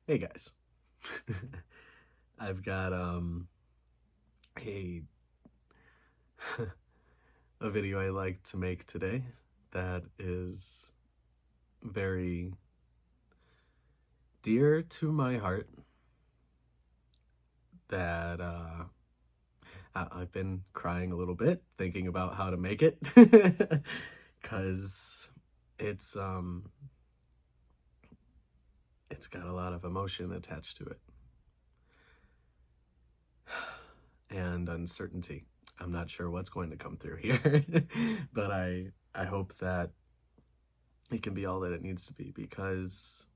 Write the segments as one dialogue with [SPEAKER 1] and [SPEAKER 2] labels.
[SPEAKER 1] Hey guys. I've got a a video I like to make today that is very dear to my heart that I've been crying a little bit thinking about how to make it cuz it's um it's got a lot of emotion attached to it and uncertainty. I'm not sure what's going to come through here, but I hope that it can be all that it needs to be, because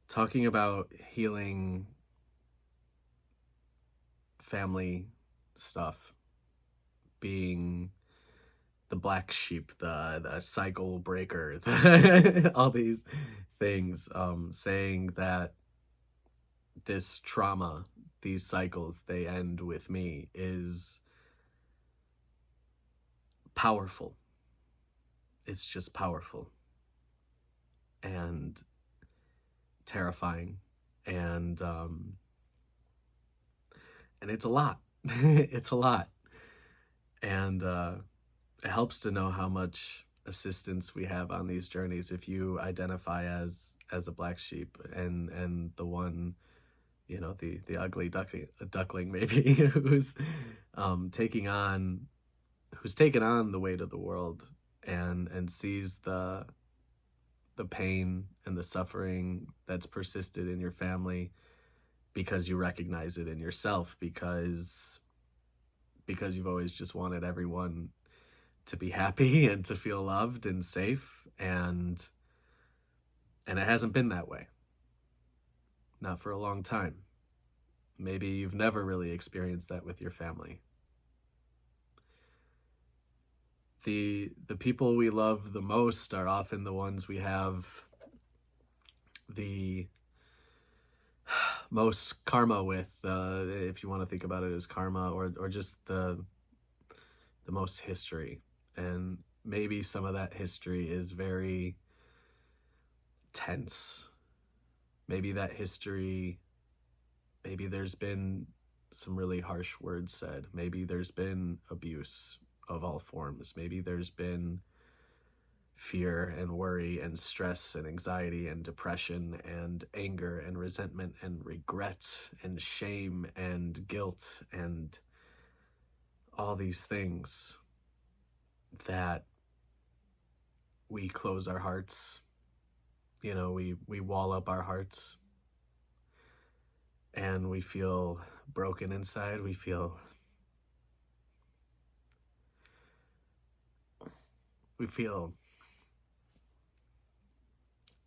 [SPEAKER 1] talking about healing family stuff, being the black sheep, the cycle breaker, all these things, saying that this trauma, these cycles, they end with me, is powerful. It's just powerful and terrifying, and and it's a lot. It's a lot, and it helps to know how much assistance we have on these journeys. If you identify as a black sheep, and the one, the ugly duckling maybe, taking on who's taken on the weight of the world, and sees the pain and the suffering that's persisted in your family, because you recognize it in yourself, because you've always just wanted everyone to be happy and to feel loved and safe, and it hasn't been that way, not for a long time. Maybe you've never really experienced that with your family. The people we love the most are often the ones we have the most karma with, if you want to think about it as karma, or just the most history. And maybe some of that history is very tense. Maybe that history, maybe there's been some really harsh words said. Maybe there's been abuse of all forms. Maybe there's been fear and worry and stress and anxiety and depression and anger and resentment and regret and shame and guilt and all these things that we close our hearts. We wall up our hearts, and we feel broken inside. We feel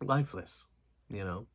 [SPEAKER 1] lifeless, you know.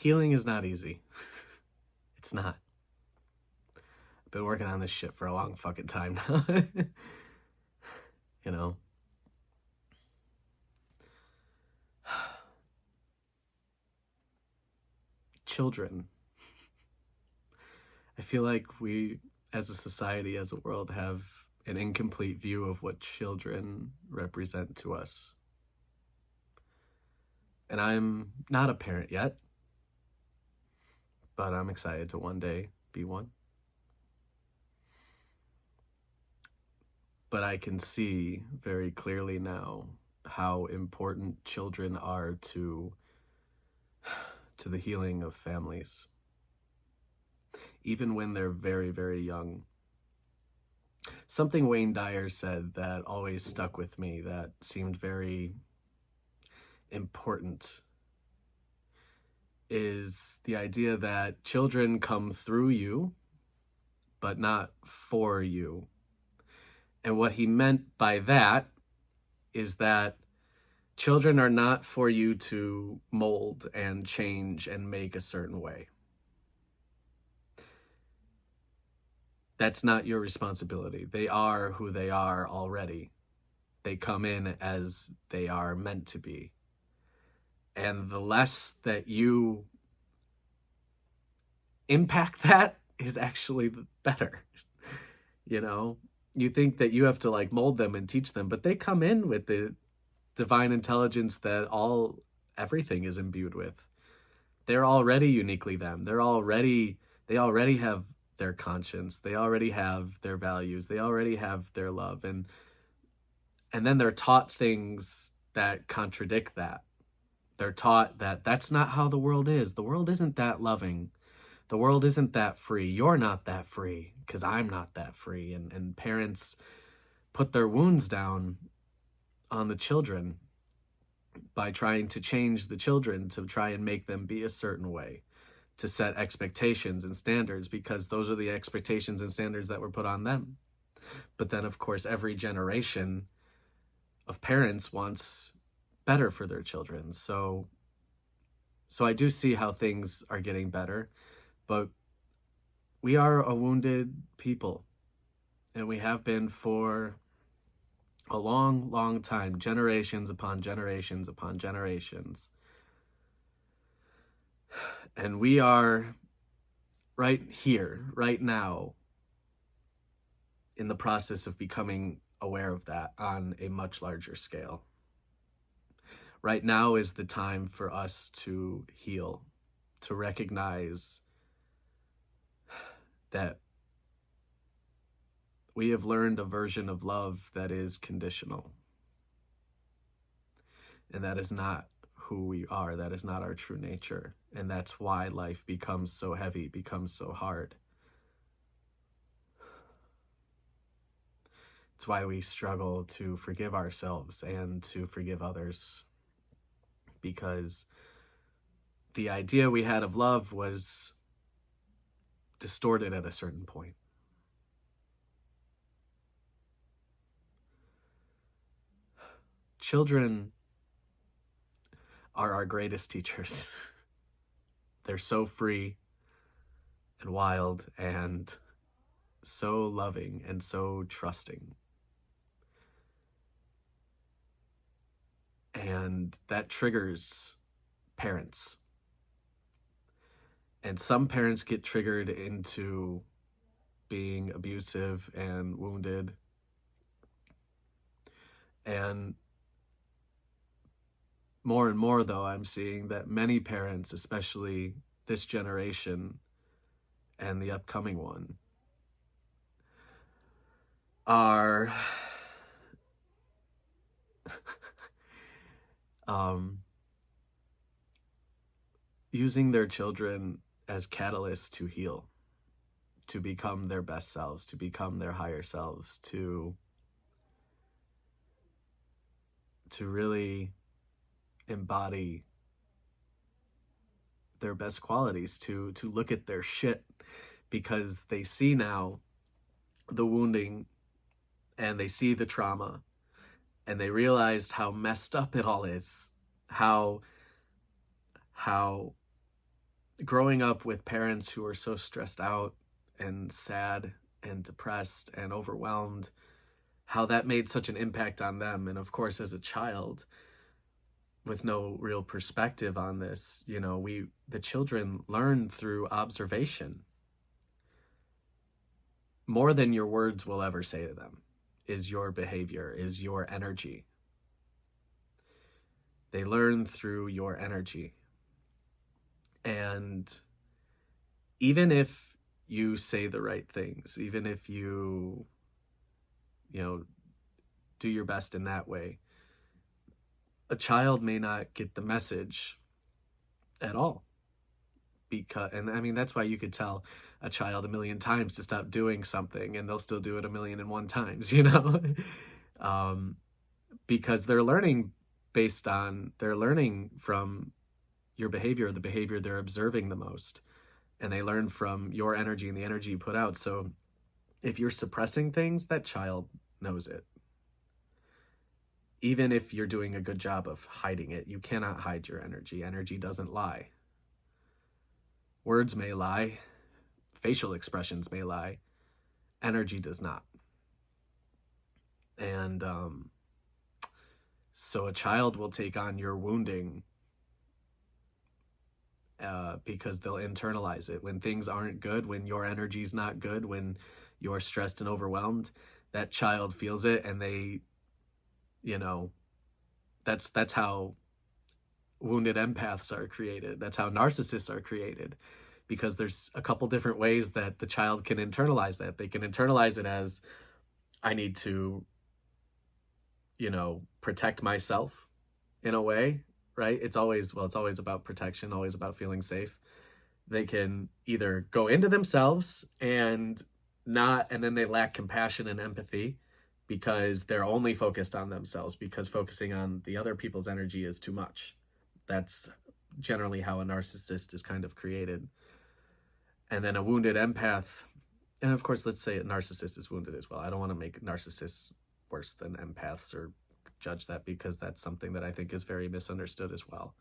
[SPEAKER 1] Healing is not easy. It's not. I've been working on this shit for a long fucking time now. you know Children, I feel like we, as a society, as a world, have an incomplete view of what children represent to us. And I'm not a parent yet, but I'm excited to one day be one. But I can see very clearly now how important children are to the healing of families, even when they're very, very young. Something Wayne Dyer said that always stuck with me, that seemed very important, is the idea that children come through you, but not for you. And what he meant by that is that Children are not for you to mold and change and make a certain way. That's not your responsibility. They are who they are already. They come in as they are meant to be. And the less that you impact that is actually better. You know, you think that you have to like mold them and teach them, but they come in with the divine intelligence that everything is imbued with. They're already uniquely them. They already have their conscience. They already have their values. They already have their love. And then they're taught things that contradict that. They're taught that that's not how the world is. The world isn't that loving. The world isn't that free. You're not that free because I'm not that free. And parents put their wounds down on the children by trying to change the children to try and make them be a certain way, to set expectations and standards because those are the expectations and standards that were put on them. But then, of course, every generation of parents wants better for their children. So I do see how things are getting better, but we are a wounded people, and we have been for a long, long time, generations upon generations upon generations. And we are right here, right now, in the process of becoming aware of that on a much larger scale. Right now is the time for us to heal, to recognize that we have learned a version of love that is conditional. And that is not who we are. That is not our true nature. And that's why life becomes so heavy, becomes so hard. It's why we struggle to forgive ourselves and to forgive others. Because the idea we had of love was distorted at a certain point. Children are our greatest teachers. They're so free and wild and so loving and so trusting. And that triggers parents. And some parents get triggered into being abusive and wounded. And more, though, I'm seeing that many parents, especially this generation and the upcoming one, are using their children as catalysts to heal, to become their best selves, to become their higher selves, to really embody their best qualities, to look at their shit, because they see now the wounding and they see the trauma and they realized how messed up it all is, how growing up with parents who are so stressed out and sad and depressed and overwhelmed, how that made such an impact on them. And of course, as a child with no real perspective on this, the children learn through observation. More than your words will ever say to them is your behavior, is your energy. They learn through your energy. And even if you say the right things, even if you do your best in that way, a child may not get the message at all. And I mean, that's why you could tell a child 1,000,000 times to stop doing something and they'll still do it 1,000,001 times, because they're learning from your behavior, the behavior they're observing the most, and they learn from your energy and the energy you put out. So if you're suppressing things, that child knows it. even if you're doing a good job of hiding it, you cannot hide your energy. Energy doesn't lie. Words may lie, facial expressions may lie, energy does not. And so a child will take on your wounding because they'll internalize it. When things aren't good, when your energy's not good, when you're stressed and overwhelmed, that child feels it, and they, you know, that's how wounded empaths are created. That's how narcissists are created, because there's a couple different ways that the child can internalize that. They can internalize it as, I need to, protect myself in a way, right? It's always about protection, always about feeling safe. They can either go into themselves and then they lack compassion and empathy because they're only focused on themselves, because focusing on the other people's energy is too much. That's generally how a narcissist is kind of created. And then a wounded empath, and of course, let's say a narcissist is wounded as well. I don't want to make narcissists worse than empaths or judge that, because that's something that I think is very misunderstood as well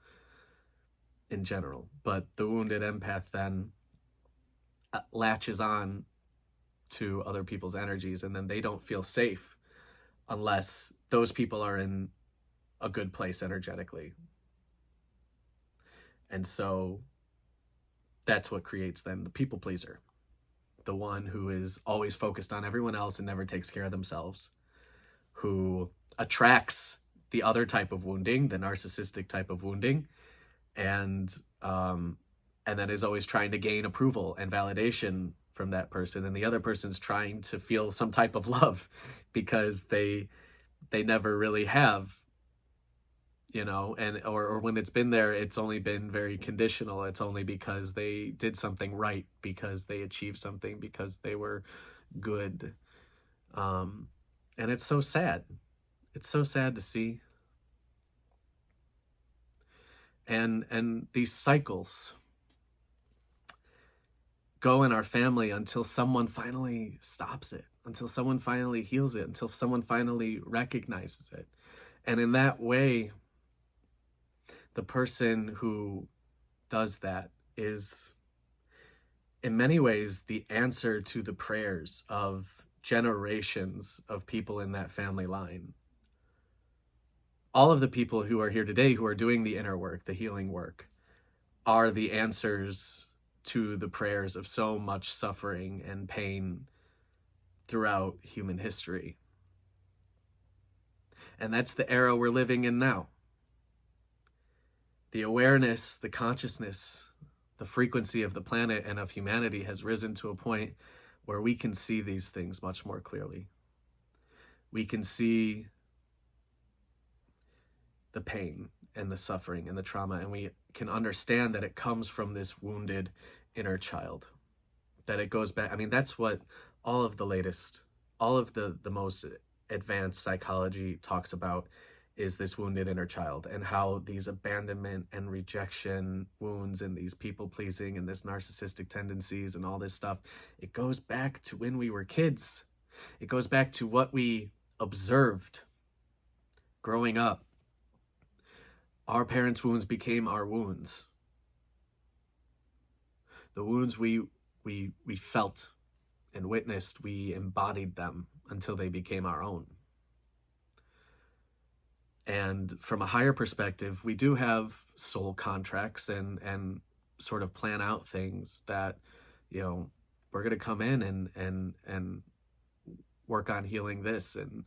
[SPEAKER 1] in general. But the wounded empath then latches on to other people's energies, and then they don't feel safe unless those people are in a good place energetically. And so that's what creates then the people pleaser, the one who is always focused on everyone else and never takes care of themselves, who attracts the other type of wounding, the narcissistic type of wounding, and then is always trying to gain approval and validation from that person, and the other person's trying to feel some type of love because they never really have, or when it's been there, it's only been very conditional. It's only because they did something right, because they achieved something, because they were good. And it's so sad. It's so sad to see. And these cycles go in our family until someone finally stops it, until someone finally heals it, until someone finally recognizes it. And in that way, the person who does that is, in many ways, the answer to the prayers of generations of people in that family line. All of the people who are here today who are doing the inner work, the healing work, are the answers to the prayers of so much suffering and pain throughout human history. And that's the era we're living in now. The awareness, the consciousness, the frequency of the planet and of humanity has risen to a point where we can see these things much more clearly. We can see the pain and the suffering and the trauma, and we can understand that it comes from this wounded inner child, that it goes back. I mean, that's what all of the most advanced psychology talks about, is this wounded inner child, and how these abandonment and rejection wounds and these people pleasing and this narcissistic tendencies and all this stuff, it goes back to when we were kids. It goes back to what we observed growing up. Our parents' wounds became our wounds. The wounds we felt and witnessed, we embodied them until they became our own. And from a higher perspective, we do have soul contracts and sort of plan out things that, we're going to come in and work on healing this. And,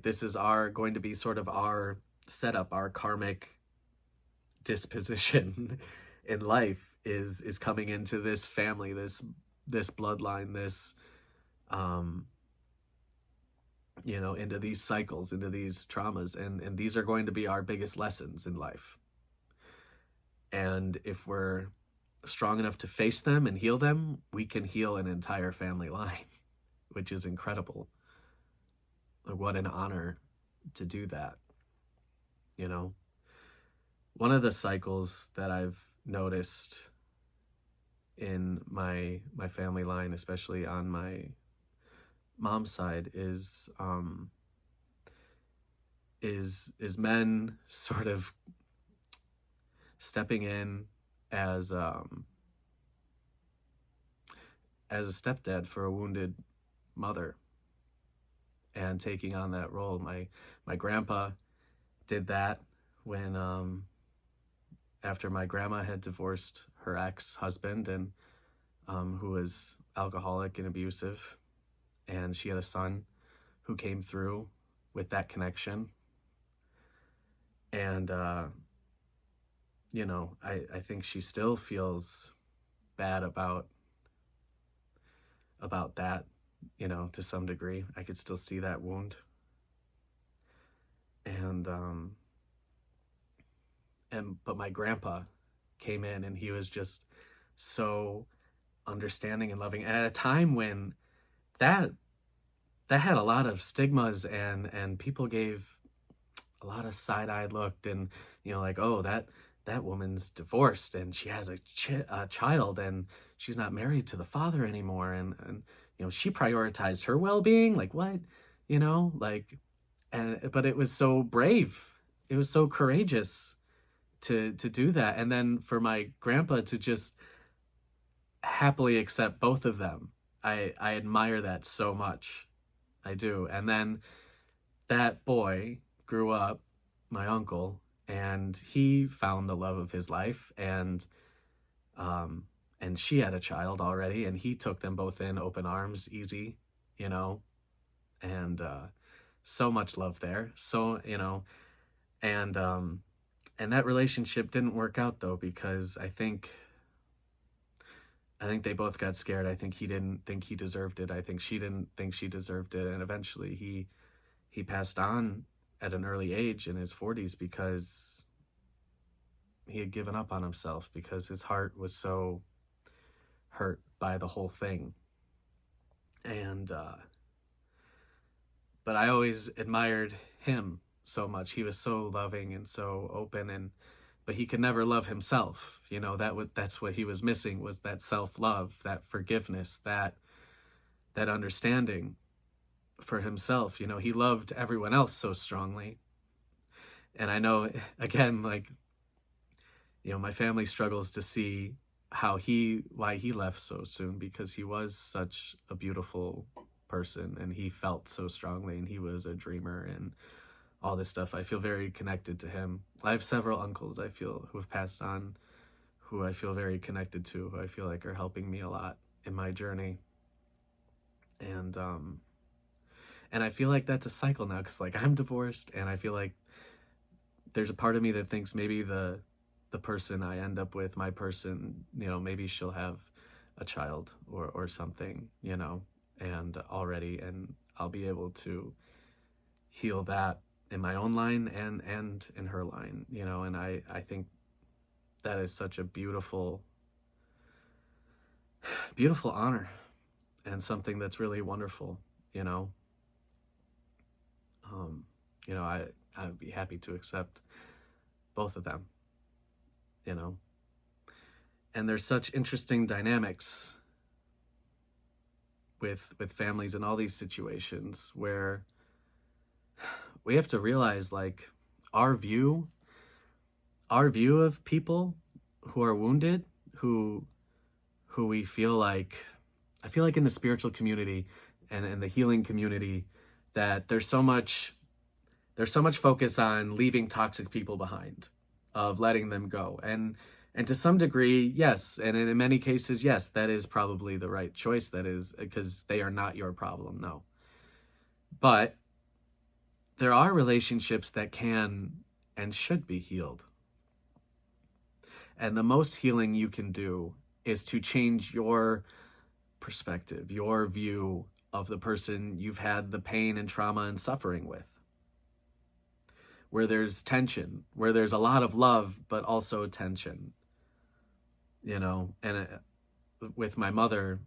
[SPEAKER 1] this is going to be sort of our setup, our karmic disposition in life is coming into this family, this bloodline, this, into these cycles, into these traumas, and these are going to be our biggest lessons in life. And if we're strong enough to face them and heal them, we can heal an entire family line, which is incredible. What an honor to do that. One of the cycles that I've noticed in my family line, especially on my mom's side, is is men sort of stepping in as as a stepdad for a wounded mother and taking on that role. My grandpa did that when after my grandma had divorced her ex-husband, and who was alcoholic and abusive, and she had a son who came through with that connection. And you know, I think she still feels bad about that, you know, to some degree. I could still see that wound. And but my grandpa came in, and he was just so understanding and loving, and at a time when that had a lot of stigmas, and people gave a lot of side-eyed looked, and you know, like, oh, that woman's divorced and she has a child, and she's not married to the father anymore, and you know, she prioritized her well-being, like, what, you know, like. And but it was so brave, it was so courageous to do that, and then for my grandpa to just happily accept both of them. I admire that so much. I do. And then that boy grew up, my uncle, and he found the love of his life, and she had a child already, and he took them both in open arms, easy, you know, and so much love there. So, you know, and that relationship didn't work out though, because I think they both got scared. I think he didn't think he deserved it. I think she didn't think she deserved it, and eventually he passed on at an early age in his 40s because he had given up on himself, because his heart was so hurt by the whole thing. And but I always admired him so much. He was so loving and so open, and but he could never love himself. You know, that's what he was missing, was that self-love, that forgiveness, that understanding for himself. You know, he loved everyone else so strongly. And I know, again, like, you know, my family struggles to see why he left so soon, because he was such a beautiful person, and he felt so strongly, and he was a dreamer, and all this stuff. I feel very connected to him. I have several uncles I feel who have passed on, who I feel very connected to, who I feel like are helping me a lot in my journey. And I feel like that's a cycle now, because like I'm divorced, and I feel like there's a part of me that thinks maybe the person I end up with, my person, you know, maybe she'll have a child or something, you know, and I'll be able to heal that in my own line and in her line, you know. And I think that is such a beautiful honor, and something that's really wonderful, you know. You know, I'd be happy to accept both of them, you know. And there's such interesting dynamics with families in all these situations, where we have to realize, like, our view of people who are wounded, who we feel like, I feel like in the spiritual community and in the healing community, that there's so much focus on leaving toxic people behind, of letting them go. And to some degree, yes, and in many cases, yes, that is probably the right choice. That is because they are not your problem, no. But there are relationships that can and should be healed. And the most healing you can do is to change your perspective, your view of the person you've had the pain and trauma and suffering with. Where there's tension, where there's a lot of love, but also tension, you know. And with my mother,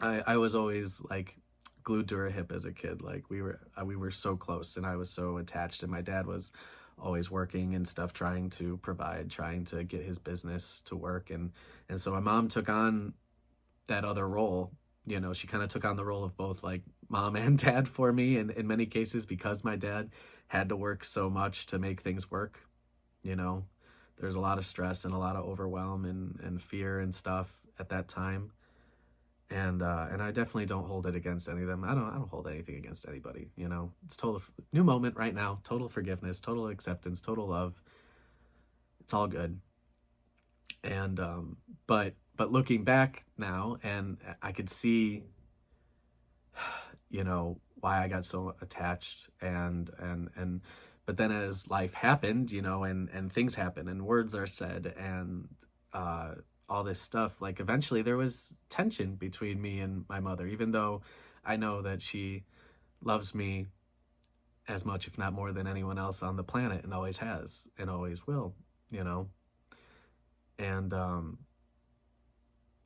[SPEAKER 1] I was always like glued to her hip as a kid. Like we were so close, and I was so attached, and my dad was always working and stuff, trying to provide, trying to get his business to work. And so my mom took on that other role. You know, she kind of took on the role of both like mom and dad for me, and in many cases, because my dad had to work so much to make things work. You know, there's a lot of stress and a lot of overwhelm and fear and stuff at that time. And I definitely don't hold it against any of them. I don't hold anything against anybody. You know, it's total new moment right now. Total forgiveness, total acceptance, total love. It's all good. And but looking back now, and I could see, you know, why I got so attached, and but then as life happened, you know, and things happen and words are said, and uh all this stuff, like eventually there was tension between me and my mother, even though I know that she loves me as much, if not more, than anyone else on the planet, and always has and always will, you know. And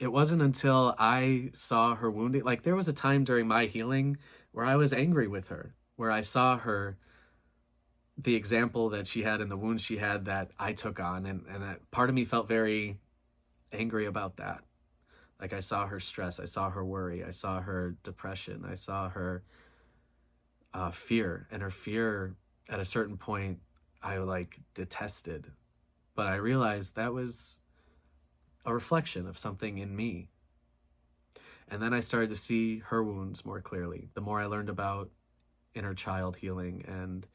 [SPEAKER 1] it wasn't until I saw her wounding, like there was a time during my healing where I was angry with her, where I saw her, the example that she had and the wounds she had that I took on, and that part of me felt very angry about that. Like I saw her stress, I saw her worry, I saw her depression, I saw her fear, and her fear at a certain point I like detested. But I realized that was a reflection of something in me. And then I started to see her wounds more clearly. The more I learned about inner child healing and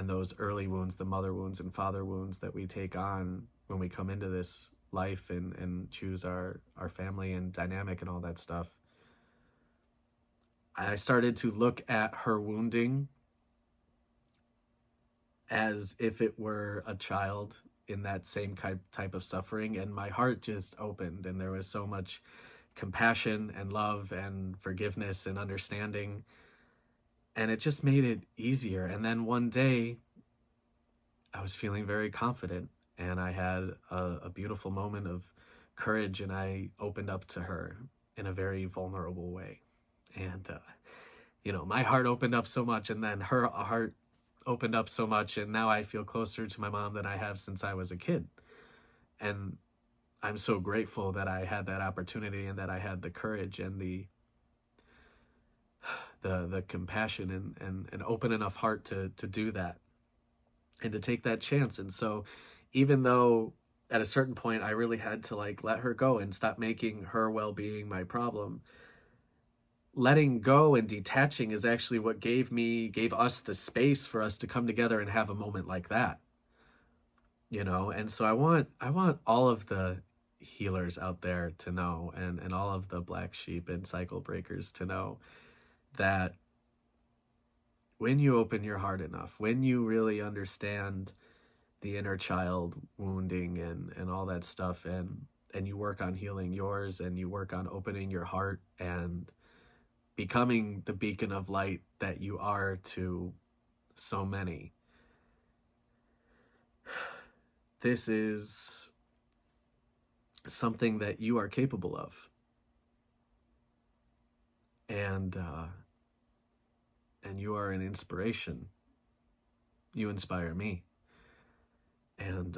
[SPEAKER 1] those early wounds, the mother wounds and father wounds that we take on when we come into this life and choose our family and dynamic and all that stuff. I started to look at her wounding as if it were a child in that same type of suffering, and my heart just opened, and there was so much compassion and love and forgiveness and understanding, and it just made it easier. And then one day I was feeling very confident, and I had a beautiful moment of courage, and I opened up to her in a very vulnerable way. And you know, my heart opened up so much, and then her heart opened up so much, and now I feel closer to my mom than I have since I was a kid. And I'm so grateful that I had that opportunity, and that I had the courage and the compassion and open enough heart to do that and to take that chance. And so even though at a certain point I really had to like let her go and stop making her well-being my problem, letting go and detaching is actually what gave us the space for us to come together and have a moment like that, you know. And so I want all of the healers out there to know, and all of the black sheep and cycle breakers to know that when you open your heart enough, when you really understand the inner child wounding and all that stuff, and you work on healing yours, and you work on opening your heart and becoming the beacon of light that you are to so many, this is something that you are capable of. And you are an inspiration. You inspire me. And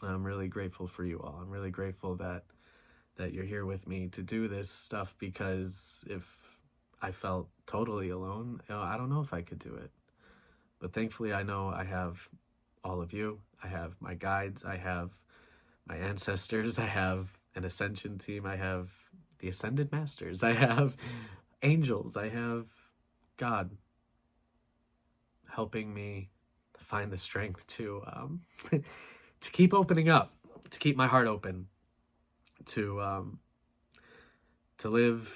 [SPEAKER 1] I'm really grateful for you all. I'm really grateful that you're here with me to do this stuff, because if I felt totally alone, you know, I don't know if I could do it. But thankfully, I know I have all of you. I have my guides. I have my ancestors. I have an ascension team. I have the ascended masters. I have angels. I have God helping me find the strength to to keep opening up, to keep my heart open, to live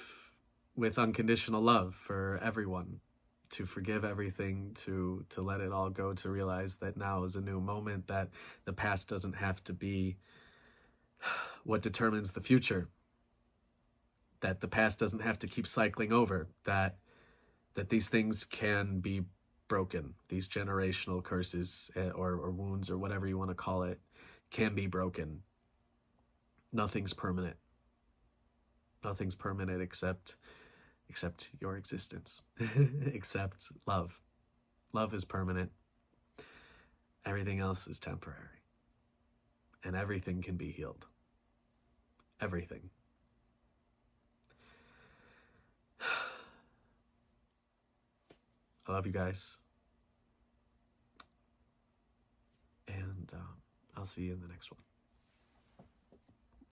[SPEAKER 1] with unconditional love for everyone, to forgive everything, to let it all go, to realize that now is a new moment, that the past doesn't have to be what determines the future, that the past doesn't have to keep cycling over, that these things can be broken. These generational curses, or wounds, or whatever you want to call it, can be broken. Nothing's permanent. Nothing's permanent except your existence, except love. Love is permanent. Everything else is temporary. And everything can be healed. Everything. I love you guys. And I'll see you in the next one.